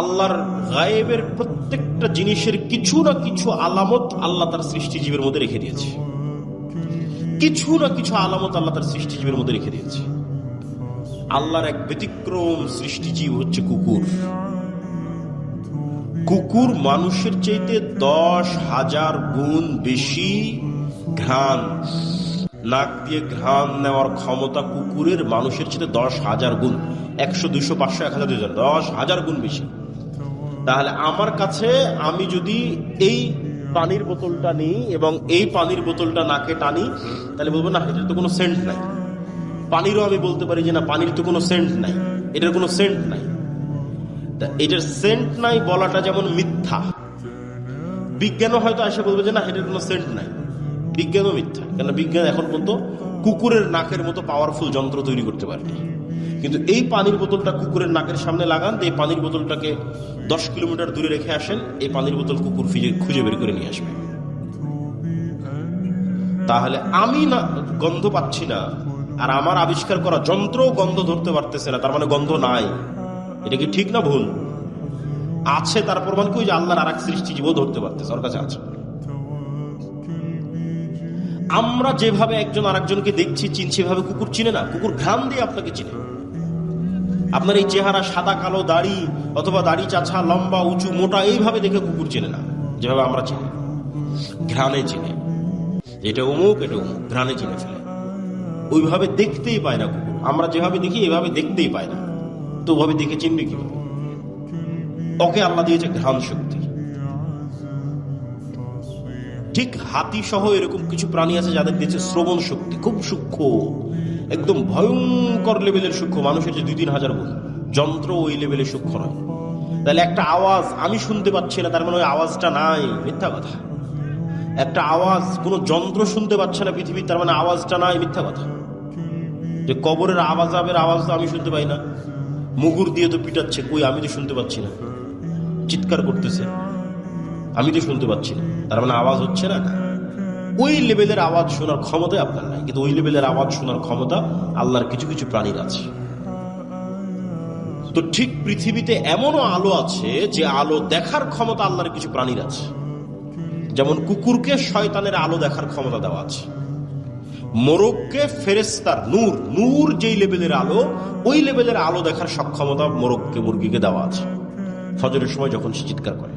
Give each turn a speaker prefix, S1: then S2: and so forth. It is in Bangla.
S1: আল্লাহর গায়েবের প্রত্যেকটা জিনিসের কিছু না কিছু আলামত আল্লাহ তার সৃষ্টিজীবের মধ্যে রেখে দিয়েছে। কিছু না কিছু আলামত আল্লাহ তার সৃষ্টিজীবের মধ্যে রেখে দিয়েছে। আল্লাহর এক ব্যতিক্রম সৃষ্টিজীব হচ্ছে কুকুর। কুকুর মানুষের চাইতে 10,000 গুণ বেশি ঘ্রাণ, নাক দিয়ে ঘ্রাণ নেওয়ার ক্ষমতা কুকুরের মানুষের চাইতে 10,000 গুণ, 100, 200, 500, 1000, 2000, 10,000 গুণ বেশি। তাহলে আমার কাছে আমি যদি এই পানির বোতলটা নিই এবং এই পানির বোতলটা নাকে টানি, তাহলে বলবো না এটার তো কোনো সেন্ট নাই। পানিরও আমি বলতে পারি যে না পানির তো কোনো সেন্ট নাই, এটার কোনো সেন্ট নাই। এটার সেন্ট নাই বলাটা যেমন মিথ্যা, বিজ্ঞানও হয়তো এসে বলবে যে না এটার কোনো সেন্ট নাই, বিজ্ঞানও মিথ্যা। কেন বিজ্ঞান এখন পর্যন্ত কুকুরের নাকের মতো পাওয়ারফুল যন্ত্র তৈরি করতে পারেনি। কিন্তু এই পানির বোতলটা কুকুরের নাকের সামনে লাগান, এই পানির বোতলটাকে 10 কিলোমিটার দূরে রেখে আসেন, এই পানির বোতল কুকুর খুঁজে বের করে নিয়ে আসবে। তাহলে আমি না গন্ধ পাচ্ছি না, আর আমার আবিষ্কার করা যন্ত্র গন্ধ ধরতে পারতেছে না, তার মানে গন্ধ নাই। এটা কি ঠিক না ভুল? আছে, তার প্রমাণ কি? ওই যে আল্লাহর আর এক সৃষ্টিজীবও ধরতে পারতেছে, ওর কাছে আছে। আমরা যেভাবে একজন আরেকজনকে দেখছি চিনছি, ভাবে কুকুর চিনে না। কুকুর ঘ্রাণ দিয়ে আপনাকে চিনে। আপনার এই চেহারা, সাদা কালো দাড়ি, অথবা দাড়ি চাছা, লম্বা উঁচু মোটা, এইভাবে দেখে কুকুর চিনে না যেভাবে আমরা চিনি। ঘ্রাণে চিনে, এটা অমুক এটা অমুক, ঘ্রাণে চিনে ফেলে। ওইভাবে দেখতেই পায় না কুকুর। আমরা যেভাবে দেখি এভাবে দেখতেই পায় না, তো ওভাবে দেখে চিনবে কিভাবে? ওকে আল্লাহ দিয়েছে ঘ্রাণ শক্তি। ঠিক হাতি সহ এরকম কিছু প্রাণী আছে যাদের দিয়েছে শ্রবণ শক্তি, খুব সূক্ষ্ম, একদম ভয়ঙ্কর লেভেলের সূক্ষ্ম। মানুষের যে 2-3 হাজার গুণ, যন্ত্র ওই লেভেলের সূক্ষ্ম নয়। তাহলে একটা আওয়াজ আমি শুনতে পাচ্ছি না, তার মানে ওই আওয়াজটা নাই, মিথ্যা কথা। একটা আওয়াজ কোনো যন্ত্র শুনতে পাচ্ছে না পৃথিবীর, তার মানে আওয়াজটা নাই, মিথ্যা কথা। যে কবরের আওয়াজ তো আমি শুনতে পাই না, মুগুর দিয়ে তো পিটাচ্ছে, কই আমি তো শুনতে পাচ্ছি না, চিৎকার করতেছে, আমি তো শুনতে পাচ্ছি না, তার মানে আওয়াজ হচ্ছে না। ওই লেভেলের আওয়াজ শোনার ক্ষমতা আপনার নাই, কিন্তু ওই লেভেলের আওয়াজ শোনার ক্ষমতা আল্লাহর কিছু কিছু প্রাণীর আছে। তো ঠিক পৃথিবীতে এমনও আলো আছে যে আলো দেখার ক্ষমতা আল্লাহর কিছু প্রাণীর আছে। যেমন কুকুরকে শয়তানের আলো দেখার ক্ষমতা দেওয়া আছে, মোরগকে ফেরেশতার নূর যেই লেভেলের আলো, ওই লেভেলের আলো দেখার সক্ষমতা মোরগকে, মুরগিকে দেওয়া আছে। ফজরের সময় যখন সে চিৎকার করে।